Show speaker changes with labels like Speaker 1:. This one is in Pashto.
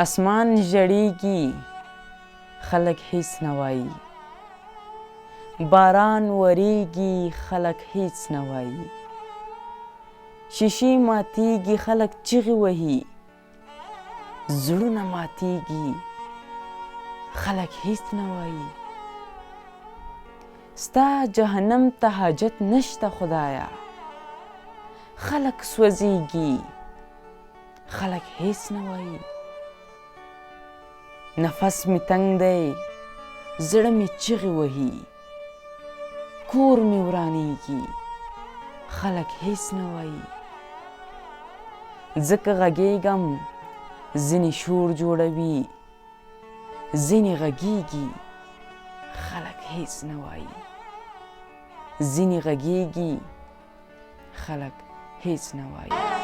Speaker 1: اسمان ژړیږي خلک هیڅ نه وایي، باران وریږي خلک هیڅ نه وایي، شیشې ماتیږي خلک چیغې وهي، زړونه ماتیږي خلک هیڅ نه وایي. ستا جهنم ته حاجت نشته خدایه، خلک سوځیږي خلک هیڅ نه وایي. نفس می تنګ دی زړه می چیغې وهي، کور می ورانیږي خلک هیڅ نه وایي. ځکه غږیږم ځینې شور جوړوي، ځینې غږیږي خلک هیڅ نه وایي، ځینې غږیږي خلک هیڅ نه وایي.